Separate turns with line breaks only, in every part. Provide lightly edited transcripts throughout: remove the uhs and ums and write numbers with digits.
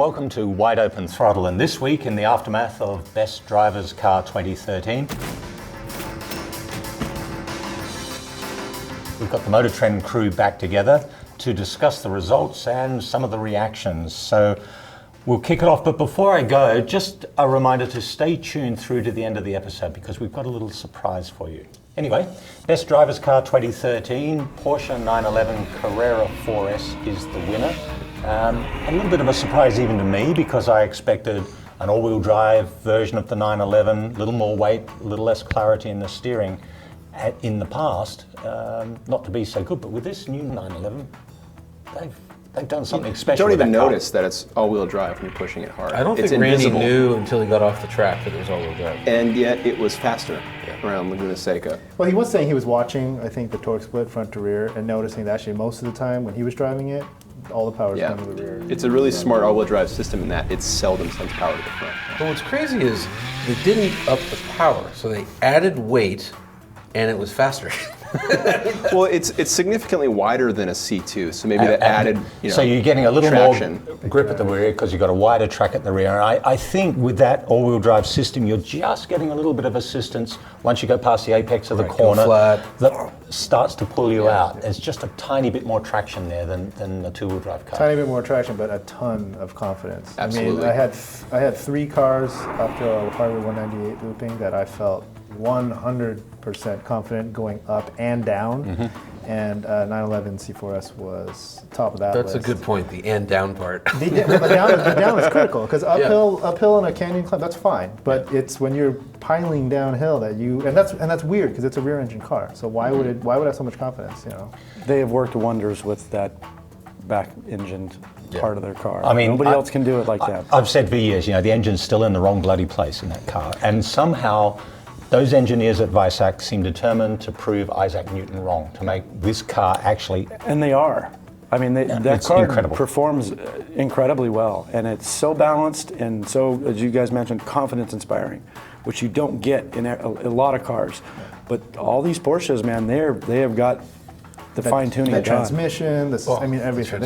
Welcome to Wide Open Throttle, and this week in the aftermath of Best Drivers Car 2013, we've got the Motor Trend crew back together to discuss the results and some of the reactions. So we'll kick it off, but before I go, just a reminder to stay tuned through to the end of the episode because we've got a little surprise for you. Anyway, Best Drivers Car 2013, Porsche 911 Carrera 4S is the winner. A little bit of a surprise even to me because I expected an all-wheel drive version of the 911, a little more weight, a little less clarity in the steering in the past, not to be so good, but with this new 911, they've done something special.
You don't even notice that it's all-wheel drive when you're pushing it hard.
I don't think Randy knew until he got off the track that it was all-wheel drive.
And yet it was faster around Laguna Seca.
Well, he was saying he was watching, I think, the torque split front to rear and noticing that actually most of the time when he was driving it, all the power is coming to the rear.
It's a really smart all-wheel drive system in that it seldom sends power to the front.
But what's crazy is they didn't up the power, so they added weight and it was faster.
Well, it's significantly wider than a C2, so maybe that added,
so you're getting a little
traction.
more grip at the rear because you've got a wider track at the rear. And I think with that all-wheel drive system, you're just getting a little bit of assistance once you go past the apex of the corner that starts to pull you out. There's just a tiny bit more traction there than a two-wheel drive car.
Tiny bit more traction, but a ton of confidence.
Absolutely.
I mean, I had three cars after a Harley 198 looping that I felt 100% confident going up and down, and 911 C4S was top of that
That's
list.
a good point, the and down part.
The down is critical, because uphill in a canyon climb, that's fine, but it's when you're piling downhill that and that's weird, because it's a rear engine car, so why would it have so much confidence,
They have worked wonders with that back engined part of their car.
I mean,
nobody else can do it like that.
I've said for years, the engine's still in the wrong bloody place in that car, and somehow those engineers at Weissach seem determined to prove Isaac Newton wrong, to make this car actually...
And they are. I mean, that car performs incredibly well, and it's so balanced and so, as you guys mentioned, confidence inspiring, which you don't get in a lot of cars. But all these Porsches, man, they have got the fine-tuning
the
done.
transmission, everything.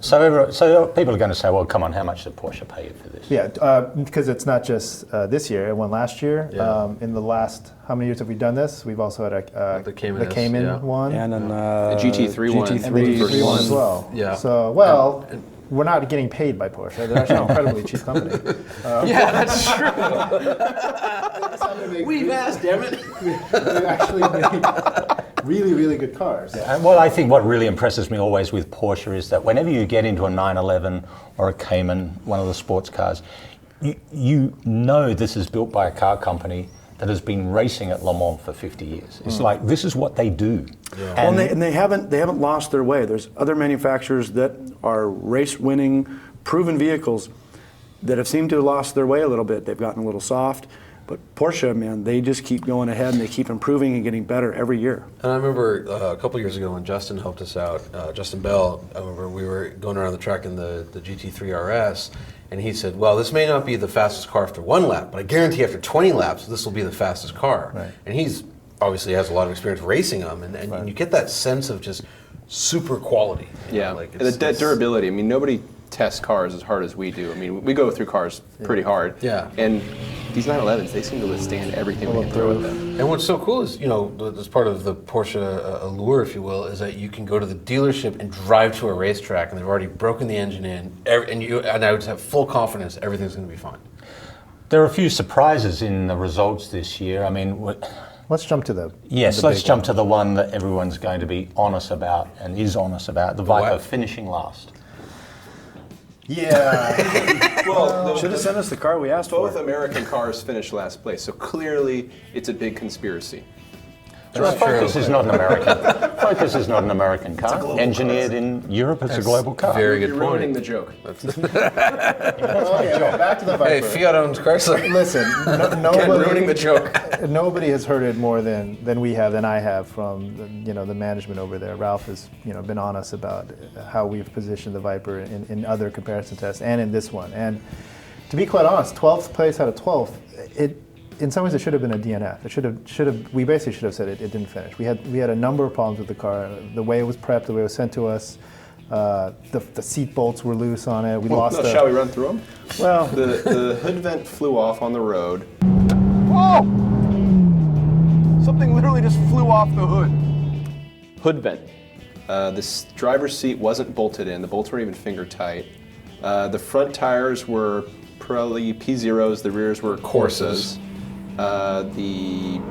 So people are going to say, well, come on, how much did Porsche pay you for this?
Yeah, because it's not just this year, it won last year.
Yeah.
In the last, how many years have we done this? We've also had
the Cayman,
one.
And then
the GT3 one.
And the GT3 one as well.
Yeah.
So, we're not getting paid by Porsche. They're actually an incredibly cheap company.
Yeah, that's true. We've asked, damn it.
They actually make really, really good cars.
And what I think what really impresses me always with Porsche is that whenever you get into a 911 or a Cayman, one of the sports cars, you know this is built by a car company that has been racing at Le Mans for 50 years. It's like, this is what they do.
Yeah. And they haven't lost their way. There's other manufacturers that are race-winning, proven vehicles that have seemed to have lost their way a little bit. They've gotten a little soft. But Porsche, man, they just keep going ahead and they keep improving and getting better every year.
And I remember a couple years ago when Justin helped us out, Justin Bell, I remember we were going around the track in the GT3 RS, and he said, well, this may not be the fastest car after one lap, but I guarantee after 20 laps, this will be the fastest car.
Right.
And he's obviously has a lot of experience racing them, and you get that sense of just super quality.
And the durability. I mean, nobody tests cars as hard as we do. I mean, we go through cars pretty hard.
Yeah.
And these 911s, they seem to withstand everything we can throw at them.
And what's so cool is, as part of the Porsche allure, if you will, is that you can go to the dealership and drive to a racetrack, and they've already broken the engine in, and I would have full confidence everything's going to be fine.
There are a few surprises in the results this year. I mean,
let's jump to
let's jump to the one that everyone's going to be honest about and is honest about, the Viper finishing last.
Yeah.
Well,
should have sent us the car we asked for.
Both American cars finished last place, so clearly it's a big conspiracy.
Focus is not an American. Focus is not an American car. Engineered in Europe, it's a global car.
Very good
You're
point.
ruining the joke.
Back to the Viper.
Hey, Fiat owns Chrysler.
Listen,
ruining the joke.
Nobody has heard it more than I have from the management over there. Ralph has been honest about how we've positioned the Viper in other comparison tests and in this one. And to be quite honest, 12th place out of 12th, in some ways it should have been a DNF. It should have. We basically should have said it didn't finish. We had a number of problems with the car, the way it was prepped, the way it was sent to us. The seat bolts were loose on it. We lost.
Shall we run through them?
Well,
the hood vent flew off on the road.
Whoa! Something literally just flew off the hood.
Hood vent. This driver's seat wasn't bolted in. The bolts weren't even finger tight. The front tires were Pirelli P0s. The rears were Corsas. The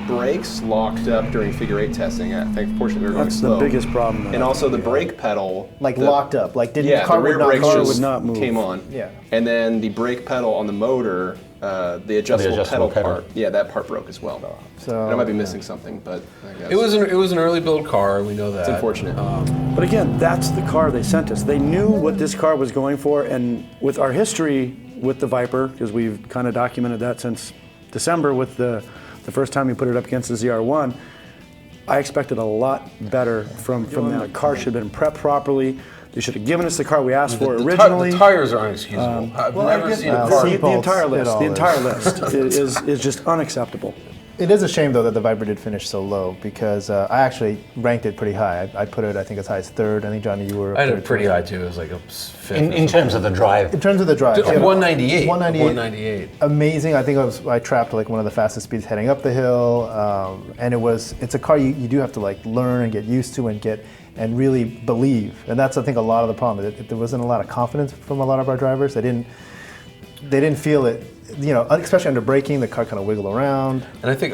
brakes locked up during figure 8 testing. I think fortunately we were going
That's
slow.
the biggest problem.
And also the brake pedal.
locked up. Like didn't
Yeah,
car
the rear
would not
brakes
car
just
would
not move.
came on.
Yeah.
And then the brake pedal on the motor, the adjustable pedal part. Yeah, that part broke as well.
So
And I might be missing something, but I guess
It was an early build car. We know that.
it's unfortunate.
But again, that's the car they sent us. They knew what this car was going for, and with our history with the Viper, because we've kind of documented that since December with the first time we put it up against the ZR1, I expected a lot better from them. The car should have been prepped properly. They should have given us the car we asked for originally.
The tires are unexcusable. I've never seen a car.
The entire list,
it all
the entire
is.
list is just unacceptable.
It is a shame though that the Viper did finish so low because I actually ranked it pretty high. I put it I think as high as 3rd. I think Johnny you were.
I had
up
it
there
pretty
too.
high too. It was like a 5th.
In terms of the drive.
In terms of the drive,
198.
198. Amazing. I think I trapped like one of the fastest speeds heading up the hill, and it's a car you do have to like learn and get used to and really believe. And that's I think a lot of the problem. There wasn't a lot of confidence from a lot of our drivers. They didn't feel it. You know, especially under braking, the car kind of wiggle around.
And I think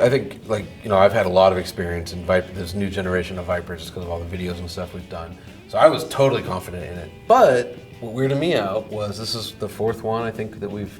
like I've had a lot of experience in this new generation of Vipers just because of all the videos and stuff we've done. So I was totally confident in it. But what weirded me out was this is the 4th one I think that we've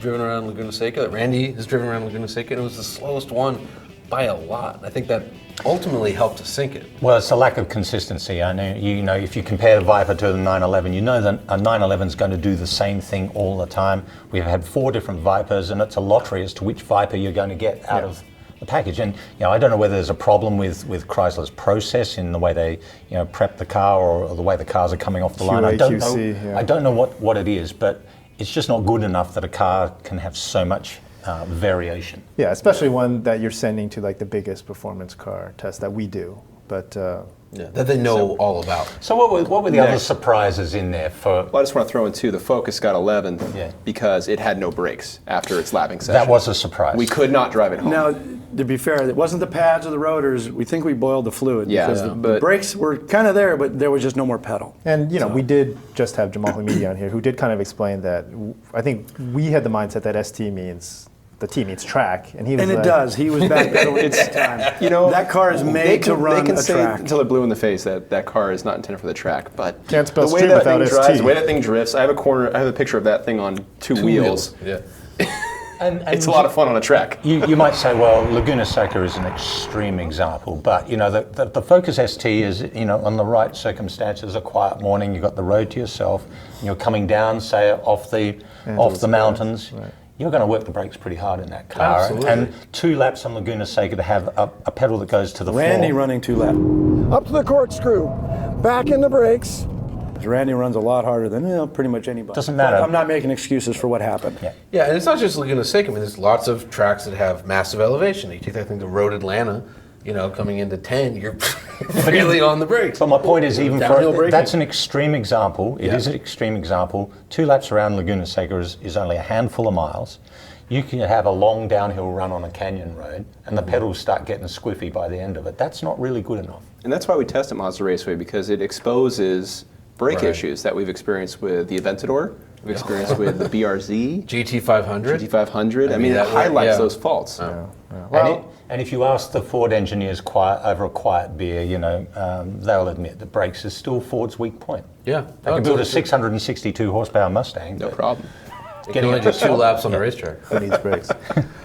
driven around Laguna Seca. Randy has driven around Laguna Seca, and it was the slowest one by a lot. I think that ultimately helped to sink it.
Well, it's a lack of consistency. I know, if you compare the Viper to the 911, you know that a 911 is going to do the same thing all the time. We've had 4 different Vipers, and it's a lottery as to which Viper you're going to get out of the package. And I don't know whether there's a problem with Chrysler's process in the way they prep the car or the way the cars are coming off the line. I don't know.
QC,
I don't know what it is, but it's just not good enough that a car can have so much variation.
Yeah, especially one that you're sending to like the biggest performance car test that we do. But
that they know all about.
So what were the other surprises in there for?
Well, I just want to throw in too, the Focus got 11th because it had no brakes after its lapping session.
That was a surprise.
We could not drive it home.
Now, to be fair, it wasn't the pads or the rotors. We think we boiled the fluid because the brakes were kind of there, but there was just no more pedal.
And we did just have Jamal Hamidi on here, who did kind of explain that. I think we had the mindset that ST means the T means track, and he was.
And it does. He was backpedaling at the time. That car is made to run
they can
a
say
track.
until they're blue in the face that car is not intended for the track, but
Can't spell
the way
street
that
without
thing
ST.
drives, the way that thing drifts. I have a picture of that thing on two wheels.
Yeah.
And
It's a lot of fun on a track.
You might say, well, Laguna Seca is an extreme example, but the Focus ST is on the right circumstances, a quiet morning, you've got the road to yourself, and you're coming down, say, off the mountains. Right. You're going to work the brakes pretty hard in that car.
Absolutely.
And 2 laps on Laguna Seca to have a pedal that goes to the
Randy
floor.
running 2 laps.
Up to the corkscrew, back in the brakes.
Randy runs a lot harder than pretty much anybody.
Doesn't matter.
But I'm not making excuses for what happened.
Yeah, and it's not just Laguna Seca. I mean, there's lots of tracks that have massive elevation. You take that thing to Road Atlanta, coming into 10, you're really on the brakes.
But my point is, even
Downhill braking.
that's an extreme example. It is an extreme example. 2 laps around Laguna Seca is only a handful of miles. You can have a long downhill run on a canyon road, and the pedals start getting squiffy by the end of it. That's not really good enough.
And that's why we test at Mazda Raceway, because it exposes brake issues that we've experienced with the Aventador, we've experienced with the BRZ,
GT500.
GT500. I mean, it highlights those faults.
And if you ask the Ford engineers over a quiet beer, they'll admit that brakes is still Ford's weak point.
Yeah.
They can build a 662 horsepower Mustang.
No problem.
Getting only do 2 laps on the racetrack.
Who needs brakes?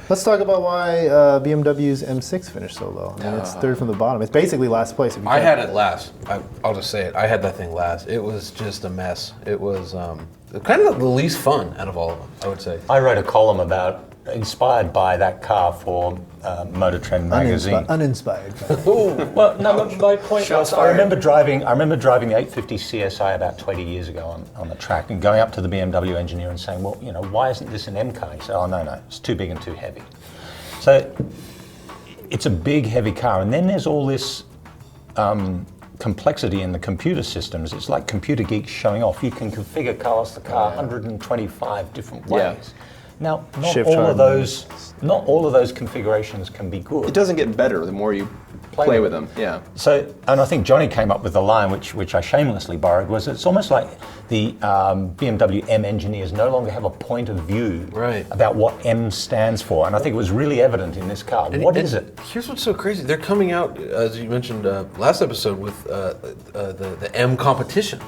Let's talk about why BMW's M6 finished so low. I mean, it's 3rd from the bottom. It's basically last place.
I had it last. I'll just say it. I had that thing last. It was just a mess. It was kind of the least fun out of all of them, I would say.
I wrote a column inspired by that car for Motor Trend magazine.
Uninspired.
Well, no, my point was, I remember driving the 850 CSI about 20 years ago on the track and going up to the BMW engineer and saying, well, why isn't this an M car? He said, oh, no, it's too big and too heavy. So it's a big, heavy car. And then there's all this complexity in the computer systems. It's like computer geeks showing off. You can configure Carlos the car 125 different ways.
Yeah.
Now, not
Shift
all of
harmonics.
those configurations can be good.
It doesn't get better the more you play with them. Yeah.
So, and I think Johnny came up with the line, which I shamelessly borrowed, was it's almost like the BMW M engineers no longer have a point of view about what M stands for. And I think it was really evident in this car. What is it?
Here's what's so crazy. They're coming out, as you mentioned last episode, with the M competition.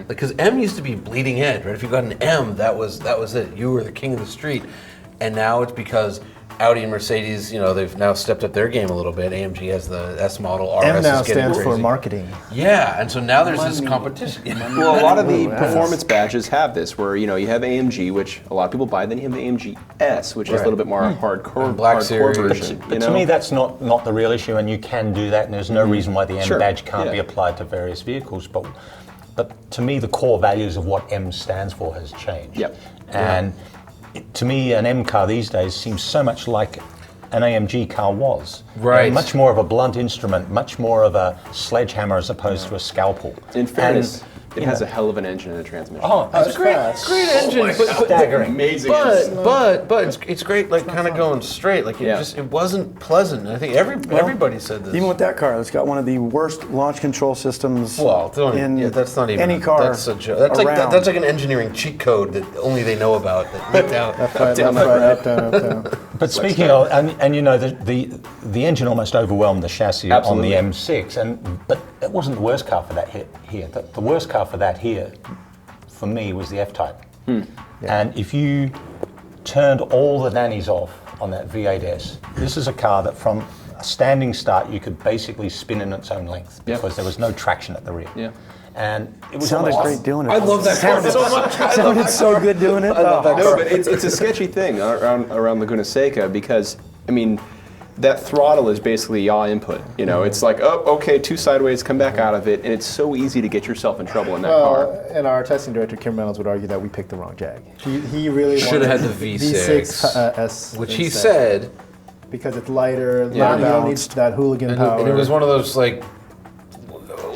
Because M used to be bleeding edge, right? If you got an M, that was it. You were the king of the street. And now it's because Audi and Mercedes, they've now stepped up their game a little bit. AMG has the S model. RS
M now
is getting
stands
crazy.
for marketing.
Yeah, and so now there's this competition.
Well, a lot of the performance badges have this, where you have AMG, which a lot of people buy. Then you have the AMG S, which is a little bit more hardcore,
Black
hardcore
Series.
version.
But to me, that's not the real issue, and you can do that, and there's no reason why the M badge can't be applied to various vehicles. But to me, the core values of what M stands for has changed.
Yep.
And to me, an M car these days seems so much like an AMG car was.
Right.
Much more of a blunt instrument, much more of a sledgehammer as opposed to a scalpel.
In fairness, it has a hell of an engine and a transmission.
Oh,
It's
Great engine,
staggering.
Amazing.
but it's great, like kind of going straight. Like it wasn't pleasant. I think everybody said this.
Even with that car, it's got one of the worst launch control systems
that's not even
any car.
That's a joke. That's
around.
that's like an engineering cheat code that only they know about. That
Left, right, up, down.
But speaking of, and the engine almost overwhelmed the chassis
Absolutely.
on the M6, but it wasn't the worst car for that here. The worst car for that here, for me, was the F-Type. And if you turned all the nannies off on that V8S, this is a car that from a standing start you could basically spin in its own length because there was no traction at the rear.
Yeah.
And it was
Sounded
almost-
great doing it.
I love that car so much.
Sounded so good doing it.
No, but it's a sketchy thing around Laguna Seca because, I mean, that throttle is basically yaw input. It's like, oh, okay, two sideways, come back out of it, and it's so easy to get yourself in trouble in that car.
And our testing director, Kim Reynolds, would argue that we picked the wrong Jag. He really
Should have had the
V6 S.
Which he
instead.
said,
Because it's lighter,
Yeah.
you don't need
Balanced.
that hooligan power.
and it was one of those like,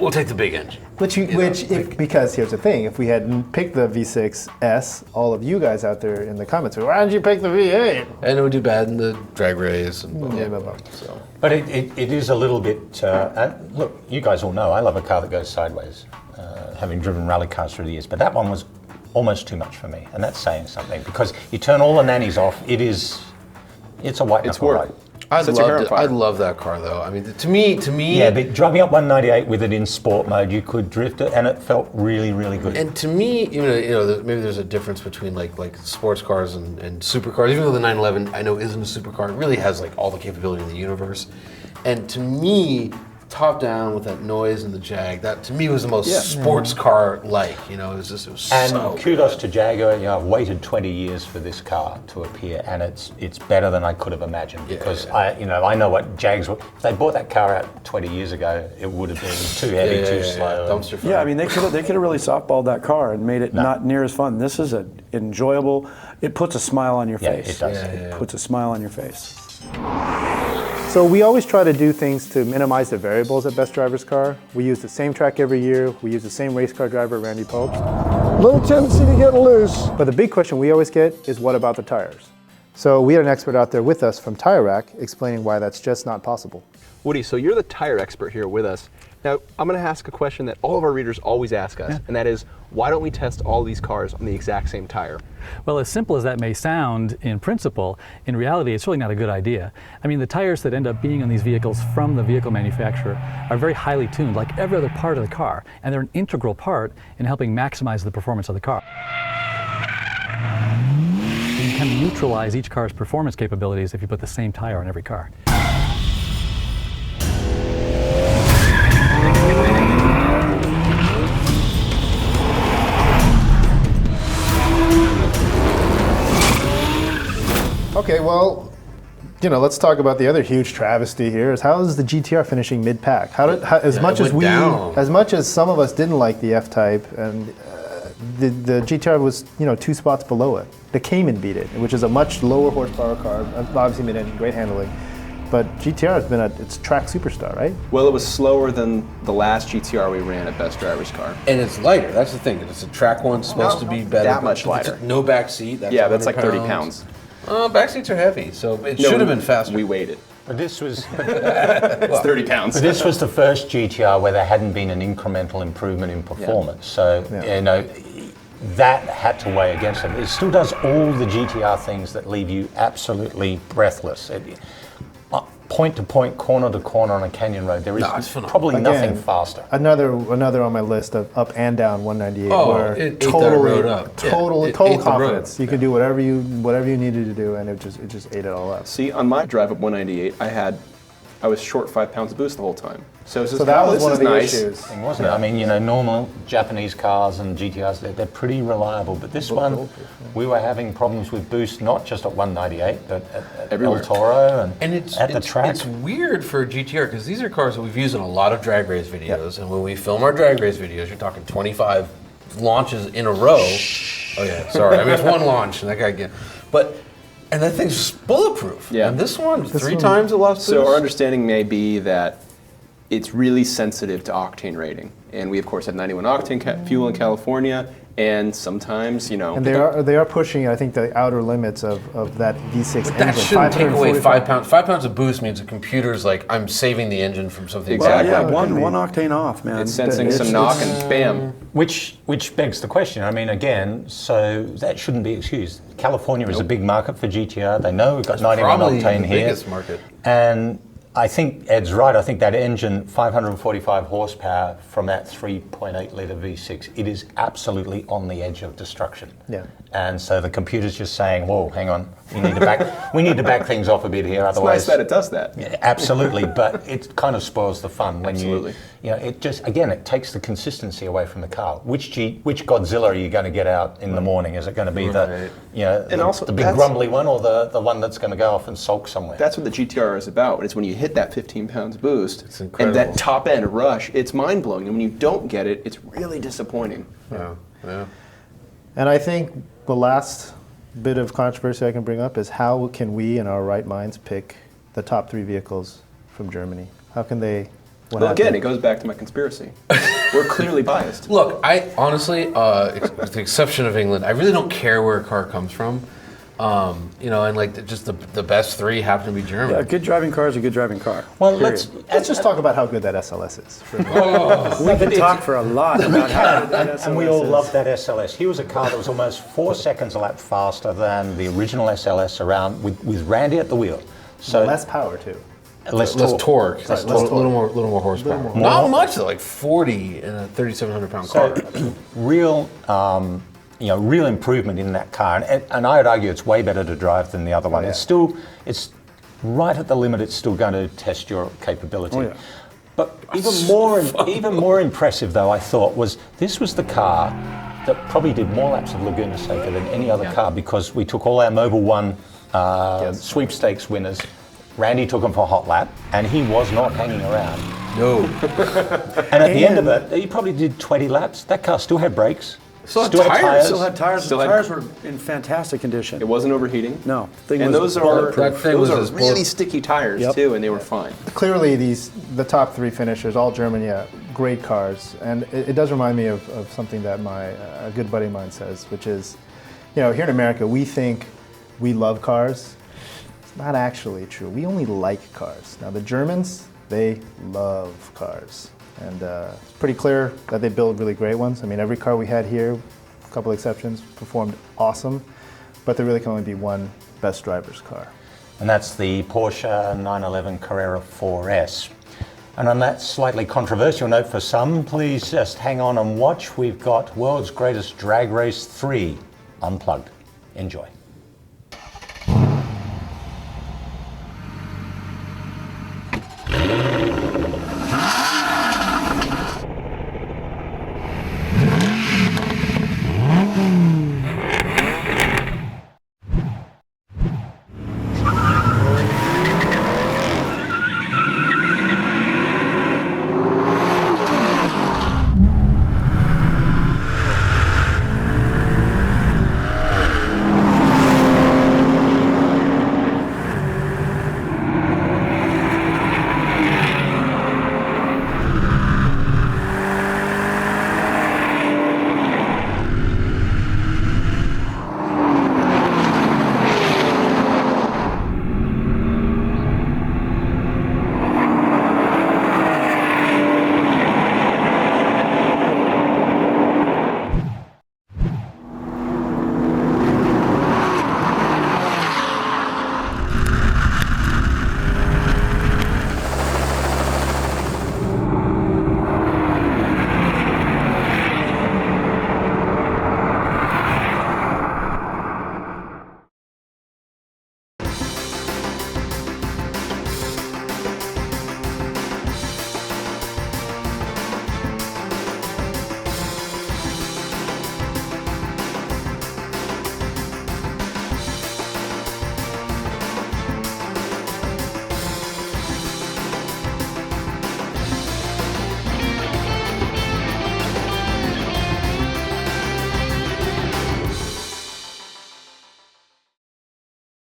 we'll take the big engine.
Because here's the thing, if we had picked the V6 S, all of you guys out there in the comments would, why didn't you pick the V8?
And it would do bad in the drag race. And
Blah, blah.
So.
But it is a little bit, and look, you guys all know I love a car that goes sideways, having driven rally cars through the years, but that one was almost too much for me, and that's saying something, because you turn all the nannies off, it's a white knuckle
work.
ride.
I love that car though. I mean, to me.
Yeah, but driving up 198 with it in sport mode, you could drift it, and it felt really, really good.
And to me, maybe there's a difference between like sports cars and supercars. Even though the 911 I know isn't a supercar, it really has like all the capability in the universe. And to me, top down with that noise and the Jag, that to me was the most sports car like. It was
And
so
kudos to Jaguar. I've waited 20 years for this car to appear, and it's better than I could have imagined. Because I know what Jags were. If they bought that car out 20 years ago, it would have been too heavy, too slow.
Dumpster fire.
Yeah, I mean, they could have really softballed that car and made it not near as fun. This is an enjoyable. It puts a smile on your face.
It does.
It puts a smile on your face.
So we always try to do things to minimize the variables at Best Driver's Car. We use the same track every year. We use the same race car driver, Randy Popes.
Little tendency to get loose.
But the big question we always get is, what about the tires? So we had an expert out there with us from Tire Rack explaining why that's just not possible.
Woody, so you're the tire expert here with us. Now, I'm going to ask a question that all of our readers always ask us, and that is, why don't we test all these cars on the exact same tire?
Well, as simple as that may sound in principle, in reality, it's really not a good idea. I mean, the tires that end up being on these vehicles from the vehicle manufacturer are very highly tuned, like every other part of the car, and they're an integral part in helping maximize the performance of the car. You can neutralize each car's performance capabilities if you put the same tire on every car.
Okay, well, let's talk about the other huge travesty here. Is how is the GTR finishing mid-pack? As much as some of us didn't like the F-Type, and the GTR was 2 spots below it. The Cayman beat it, which is a much lower horsepower car, obviously mid-engine, great handling. but GTR has been it's track superstar, right?
Well, it was slower than the last GTR we ran at Best Driver's Car.
And it's lighter. That's the thing. It's a track one, supposed to be better.
That much lighter.
No back seat. That's
Yeah, that's like
100
30 pounds.
Back seats are heavy, so it should have been faster.
We weighed it.
But this was
It's 30 pounds.
but this was the first GTR where there hadn't been an incremental improvement in performance. So you know that had to weigh against it. It still does all the GTR things that leave you absolutely breathless. Point to point, corner to corner on a canyon road, there is probably nothing faster.
Another on my list of up and down 198.
Oh,
where
it ate that road up.
Total
It ate the
confidence.
road.
You could do whatever you needed to do, and it just ate it all up.
See, on my drive up 198, I was short 5 pounds of boost the whole time. So
that was one of the
nice.
issues.
Thing, wasn't it? I mean, you know, normal Japanese cars and GTRs, they're pretty reliable. But this one, we were having problems with boost, not just at 198, but at El Toro and at the track.
It's weird for a GTR because these are cars that we've used in a lot of drag race videos. And when we film our drag race videos, you're talking 25 launches in a row. Oh yeah, sorry. I mean, it's one launch and that guy again. And that thing's bulletproof.
Yeah.
And this one, three times the lost boost.
So our understanding may be that it's really sensitive to octane rating. And we, of course, have 91 octane fuel in California. And sometimes, you know...
And they are pushing, I think, the outer limits of that V6 engine.
That shouldn't take away 5 pounds. 5 pounds of boost means the computer's like, I'm saving the engine from something.
Exactly.
Well, yeah, one octane off, man.
It's sensing some knock and bam.
Which begs the question. I mean, again, so that shouldn't be excused. California is a big market for GTR. They know we've got 91 octane here.
Biggest market.
And I think Ed's right. I think that engine, 545 horsepower from that 3.8 litre V6, it is absolutely on the edge of destruction.
Yeah.
And so the computer's just saying, whoa, hang on, we need to back things off a bit here. Otherwise,
It's nice that it does that.
Yeah, absolutely, but it kind of spoils the fun when you know, it just, again, it takes the consistency away from the car. Which Godzilla are you going to get out in the morning? Is it going to be the, you know,
And also
the big grumbly one, or the one that's going to go off and sulk somewhere?
That's what the GTR is about. It's when you hit that 15 pounds boost and
incredible.
that top end rush, it's mind blowing. And when you don't get it, it's really disappointing.
Yeah.
And I think the last bit of controversy I can bring up is how can we, in our right minds, pick the top 3 vehicles from Germany? How can they?
Well, again, it goes back to my conspiracy. We're clearly biased.
Look, I honestly, with the exception of England, I really don't care where a car comes from. You know, and like just the best 3 happen to be German.
Yeah, a good driving car is a good driving car.
Well,
period.
Let's just talk about how good that SLS is.
We can talk for a lot about how good that SLS
and we all
is.
love that SLS. He was a car that was almost 4 seconds a lap faster than the original SLS around with Randy at the wheel. So
less power too.
less
torque.
Right,
A little more horsepower. Not much though, like 40 in a 3,700 pound car.
Real, you know, real improvement in that car, and I would argue it's way better to drive than the other one.
yeah.
It's right at the limit. It's still going to test your capability.
Oh, yeah.
But even more impressive, though, I thought, was this was the car that probably did more laps of Laguna Seca than any other car, because we took all our Mobil 1 sweepstakes winners. Randy took them for a hot lap, and he was not hanging around.
No.
And at the end of it, he probably did 20 laps. That car still had brakes.
Still had tires. The tires were in fantastic condition.
It wasn't overheating.
No. Thing
And
was
those are
bulletproof.
really sticky tires too, and they were fine.
Clearly, the top 3 finishers, all German, great cars. And it does remind me of something that a good buddy of mine says, which is, you know, here in America, we think we love cars. It's not actually true. We only like cars. Now, the Germans, they love cars. And it's pretty clear that they build really great ones. I mean, every car we had here, a couple exceptions, performed awesome. But there really can only be one best driver's car.
And that's the Porsche 911 Carrera 4S. And on that slightly controversial note for some, please just hang on and watch. We've got World's Greatest Drag Race 3 Unplugged. Enjoy.